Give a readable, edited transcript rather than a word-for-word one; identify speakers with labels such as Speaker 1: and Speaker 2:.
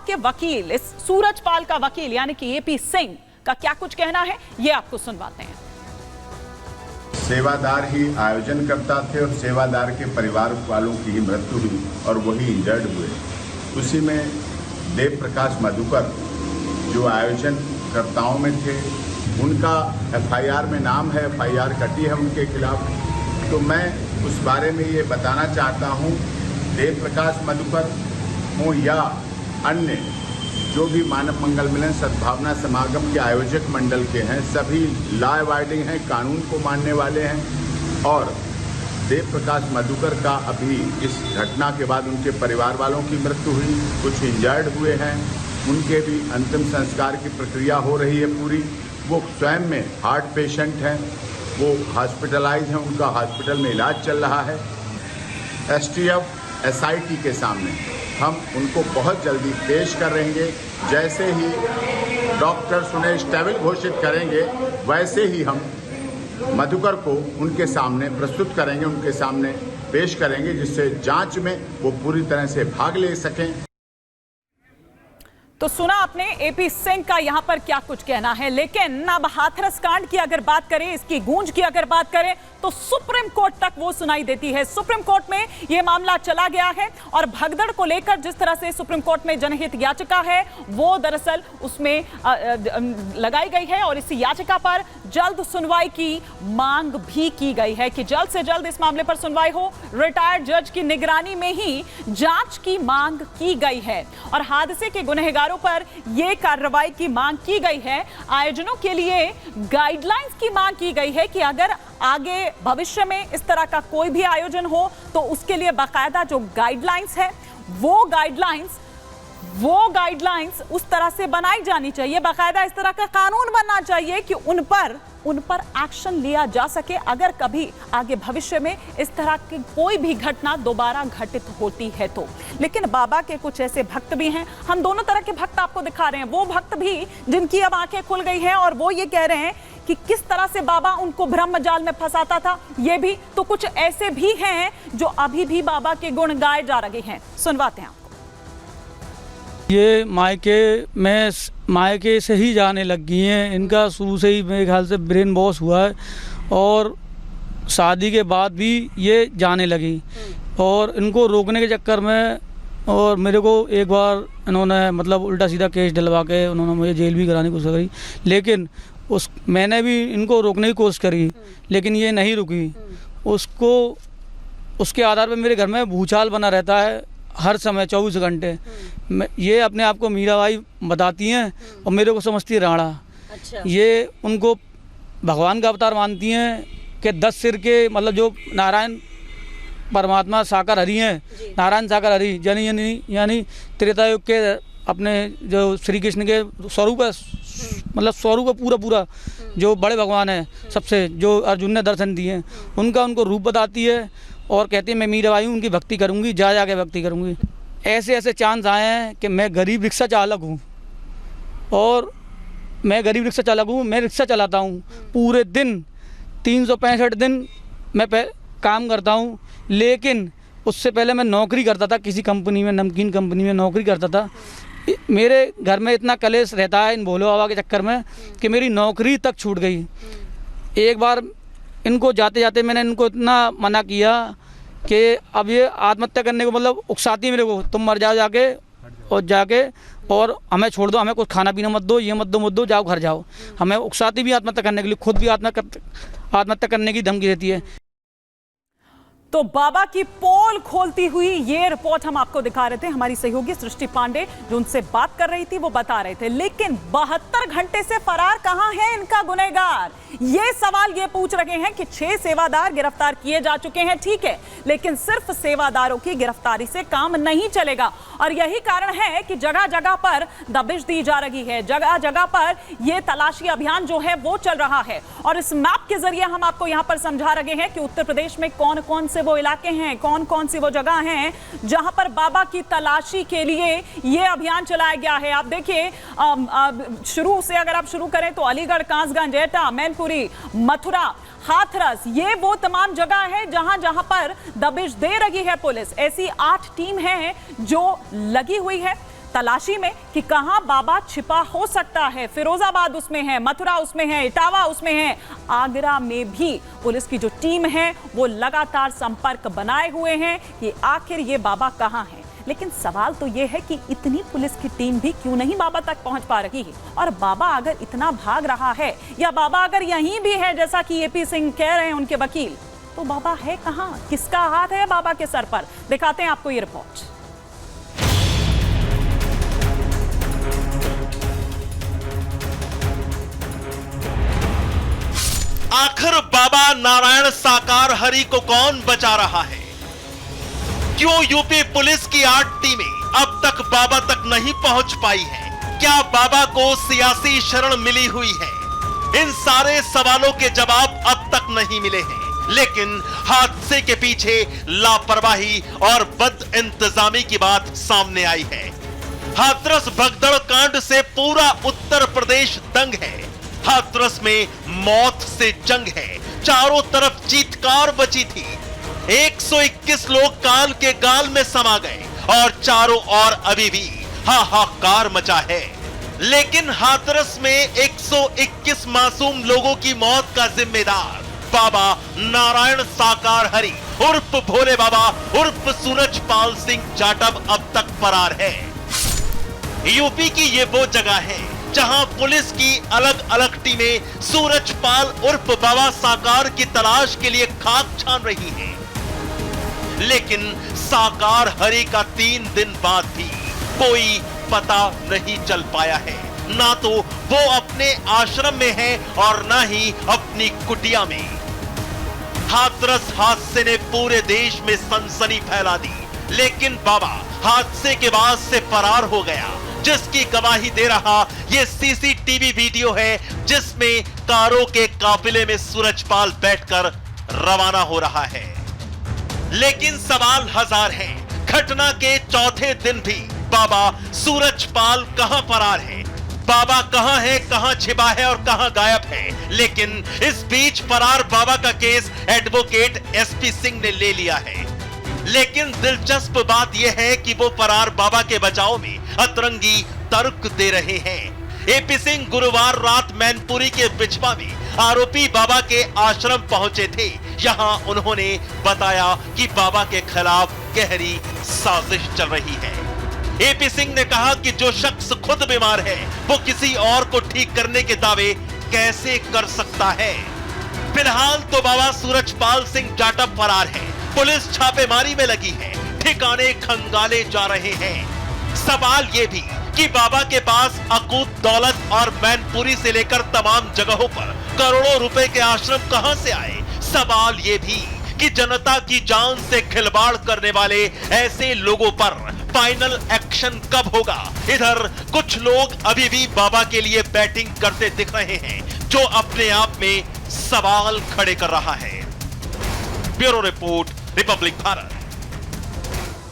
Speaker 1: के वकील, इस सूरजपाल का वकील यानी कि एपी सिंह का क्या कुछ कहना है, ये आपको सुनवाते हैं।
Speaker 2: सेवादार ही आयोजन करता थे और सेवादार के परिवार वालों की ही मृत्यु हुई और वही इंजर्ड हुए। उसी में देव प्रकाश मधुकर जो आयोजन कर्ताओं में थे, उनका एफआईआर में नाम है, एफआईआर कटी है उनके खिलाफ। तो मैं उस बारे में ये बताना चाहता हूँ, देव प्रकाश मधुकर हो या अन्य जो भी मानव मंगल मिलन सद्भावना समागम के आयोजक मंडल के हैं, सभी लॉ अबाइडिंग हैं, कानून को मानने वाले हैं। और देव प्रकाश मधुकर का अभी इस घटना के बाद उनके परिवार वालों की मृत्यु हुई, कुछ इंजर्ड हुए हैं, उनके भी अंतिम संस्कार की प्रक्रिया हो रही है पूरी। वो स्वयं में हार्ट पेशेंट हैं, वो हॉस्पिटलाइज हैं, उनका हॉस्पिटल में इलाज चल रहा है। एसटीएफ एसआईटी के सामने हम उनको बहुत जल्दी पेश करेंगे। जैसे ही डॉक्टर्स उन्हें स्टेबल घोषित करेंगे, वैसे ही हम मधुकर को उनके सामने प्रस्तुत करेंगे, उनके सामने पेश करेंगे, जिससे जांच में वो पूरी तरह से भाग ले सकें।
Speaker 1: तो सुना आपने एपी सिंह का यहां पर क्या कुछ कहना है। लेकिन अब हाथरस कांड की अगर बात करें, इसकी गूंज की अगर बात करें, तो सुप्रीम कोर्ट तक वो सुनाई देती है। सुप्रीम कोर्ट में यह मामला चला गया है और भगदड़ को लेकर जिस तरह से सुप्रीम कोर्ट में जनहित याचिका है, वो दरअसल उसमें लगाई गई है और इस याचिका पर जल्द सुनवाई की मांग भी की गई है कि जल्द से जल्द इस मामले पर सुनवाई हो। रिटायर्ड जज की निगरानी में ही जांच की मांग की गई है और हादसे के गुनहगारों पर यह कार्रवाई की मांग की गई है। आयोजनों के लिए गाइडलाइंस की मांग की गई है कि अगर आगे भविष्य में इस तरह का कोई भी आयोजन हो तो उसके लिए बाकायदा जो गाइडलाइंस है, वो गाइडलाइंस उस तरह से बनाई जानी चाहिए। बाकायदा इस तरह का कानून बनना चाहिए कि उन पर एक्शन लिया जा सके अगर कभी आगे भविष्य में इस तरह की कोई भी घटना दोबारा घटित होती है तो। लेकिन बाबा के कुछ ऐसे भक्त भी हैं, हम दोनों तरह के भक्त आपको दिखा रहे हैं। वो भक्त भी जिनकी अब आंखें खुल गई हैं और वो ये कह रहे हैं कि किस तरह से बाबा उनको भ्रम जाल में फंसाता था, ये भी। तो कुछ ऐसे भी हैं जो अभी भी बाबा के गुण गाए जा रहे हैं, सुनवाते हैं आपको।
Speaker 3: ये मायके से ही जाने लग गई हैं। इनका शुरू से ही मेरे ख्याल से ब्रेन वॉश हुआ है और शादी के बाद भी ये जाने लगी और इनको रोकने के चक्कर में, और मेरे को एक बार इन्होंने मतलब उल्टा सीधा केस डलवा के उन्होंने मुझे जेल भी कराने की कोशिश करी, लेकिन मैंने भी इनको रोकने की कोशिश करी, लेकिन ये नहीं रुकी। उसके आधार पर मेरे घर में भूचाल बना रहता है हर समय 24 घंटे। ये अपने आप को मीराबाई बताती हैं और मेरे को समझती है राणा। अच्छा। ये उनको भगवान का अवतार मानती हैं कि 10 सिर के मतलब जो नारायण परमात्मा साकार हरि हैं, नारायण साकार हरि यानी त्रेता युग के अपने जो श्री कृष्ण के स्वरूप है, मतलब स्वरूप है पूरा जो बड़े भगवान हैं सबसे, जो अर्जुन ने दर्शन दिए हैं, उनको रूप बताती है और कहती है मैं मीराबाई हूँ, उनकी भक्ति करूँगी, जा के भक्ति करूँगी। ऐसे चांस आए हैं कि मैं गरीब रिक्शा चालक हूँ और मैं रिक्शा चलाता हूँ पूरे दिन, 365 दिन मैं काम करता हूँ। लेकिन उससे पहले मैं नौकरी करता था किसी कंपनी में, नमकीन कंपनी में नौकरी करता था। मेरे घर में इतना कलेश रहता है इन भोले बाबा के चक्कर में कि मेरी नौकरी तक छूट गई। एक बार इनको जाते जाते मैंने इनको इतना मना किया कि अब ये आत्महत्या करने को मतलब उकसाती मेरे को, तुम मर जाओ जाके और हमें छोड़ दो, हमें कुछ खाना पीना मत दो, ये मत दो, जाओ घर जाओ। हमें उकसाती भी आत्महत्या करने के लिए, खुद भी आत्महत्या करने की धमकी देती है।
Speaker 1: तो बाबा की पोल खोलती हुई ये रिपोर्ट हम आपको दिखा रहे थे। हमारी सहयोगी सृष्टि पांडे जो उनसे बात कर रही थी वो बता रहे थे। लेकिन 72 घंटे से फरार कहां है इनका गुनहगार, ये सवाल ये पूछ रहे हैं कि 6 सेवादार गिरफ्तार किए जा चुके हैं, ठीक है, लेकिन सिर्फ सेवादारों की गिरफ्तारी से काम नहीं चलेगा और यही कारण है कि जगह जगह पर दबिश दी जा रही है, जगह जगह पर यह तलाशी अभियान जो है वो चल रहा है। और इस मैप के जरिए हम आपको यहां पर समझा रहे हैं कि उत्तर प्रदेश में कौन कौन से वो इलाके हैं, कौन कौन सी वो जगह हैं जहां पर बाबा की तलाशी के लिए यह अभियान चलाया गया है। आप देखिए, शुरू से अगर आप शुरू करें तो अलीगढ़, कासगंज, एटा, मैनपुरी, मथुरा, हाथरस, ये वो तमाम जगह है जहां जहां पर दबिश दे रही है पुलिस। ऐसी 8 टीम है जो लगी हुई है। तलाशी में कि कहां बाबा छिपा हो सकता है। फिरोजाबाद उसमें है, मथुरा उसमें है, इटावा उसमें है, आगरा में भी पुलिस की जो टीम है वो लगातार संपर्क बनाए हुए हैं कि आखिर ये बाबा कहां है। लेकिन सवाल तो ये है कि इतनी पुलिस की टीम भी क्यों नहीं बाबा तक पहुंच पा रही है। और बाबा अगर इतना भाग रहा है या बाबा अगर यहीं भी है जैसा कि एपी सिंह कह रहे हैं उनके वकील, तो बाबा है कहां? किसका हाथ है बाबा के सर पर? दिखाते हैं आपको ये रिपोर्ट।
Speaker 4: आखिर बाबा नारायण साकार हरि को कौन बचा रहा है? क्यों यूपी पुलिस की 8 टीमें अब तक बाबा तक नहीं पहुंच पाई हैं? क्या बाबा को सियासी शरण मिली हुई है? इन सारे सवालों के जवाब अब तक नहीं मिले हैं। लेकिन हादसे के पीछे लापरवाही और बदइंतजामी की बात सामने आई है। हाथरस भगदड़ कांड से पूरा उत्तर प्रदेश दंग है। हाथरस में मौत से जंग है। चारों तरफ चीत्कार बची थी। 121 लोग काल के गाल में समा गए और चारों ओर अभी भी हाहाकार मचा है। लेकिन हाथरस में 121 मासूम लोगों की मौत का जिम्मेदार बाबा नारायण साकार हरि उर्फ भोले बाबा उर्फ सूरजपाल सिंह जाटव अब तक फरार है। यूपी की ये वो जगह है जहां पुलिस की अलग अलग टीमें सूरजपाल उर्फ बाबा साकार की तलाश के लिए खाक छान रही हैं। लेकिन साकार हरि का 3 दिन बाद भी कोई पता नहीं चल पाया है। ना तो वो अपने आश्रम में है और ना ही अपनी कुटिया में। हाथरस हादसे ने पूरे देश में सनसनी फैला दी। लेकिन बाबा हादसे के बाद से फरार हो गया, जिसकी गवाही दे रहा ये सीसीटीवी वीडियो है जिसमें कारों के काफिले में सूरजपाल बैठकर रवाना हो रहा है। लेकिन सवाल हजार हैं। घटना के चौथे दिन भी बाबा सूरजपाल कहां फरार है? बाबा कहां है, कहां छिपा है और कहां गायब है? लेकिन इस बीच फरार बाबा का केस एडवोकेट एसपी सिंह ने ले लिया है। लेकिन दिलचस्प बात यह है कि वो फरार बाबा के बचाव में अतरंगी तर्क दे रहे हैं। एपी सिंह गुरुवार रात मैनपुरी के बिछवा में आरोपी बाबा के आश्रम पहुंचे थे। यहां उन्होंने बताया कि बाबा के खिलाफ गहरी साजिश चल रही है। एपी सिंह ने कहा कि जो शख्स खुद बीमार है वो किसी और को ठीक करने के दावे कैसे कर सकता है? फिलहाल तो बाबा सूरजपाल सिंह जाटव फरार है। पुलिस छापेमारी में लगी है, ठिकाने खंगाले जा रहे हैं। सवाल ये भी कि बाबा के पास अकूत दौलत और मैनपुरी से लेकर तमाम जगहों पर करोड़ों रुपए के आश्रम कहां से आए? सवाल ये भी कि जनता की जान से खिलवाड़ करने वाले ऐसे लोगों पर फाइनल एक्शन कब होगा? इधर कुछ लोग अभी भी बाबा के लिए बैटिंग करते दिख रहे हैं, जो अपने आप में सवाल खड़े कर रहा है। Bureau report, Republic Bharat.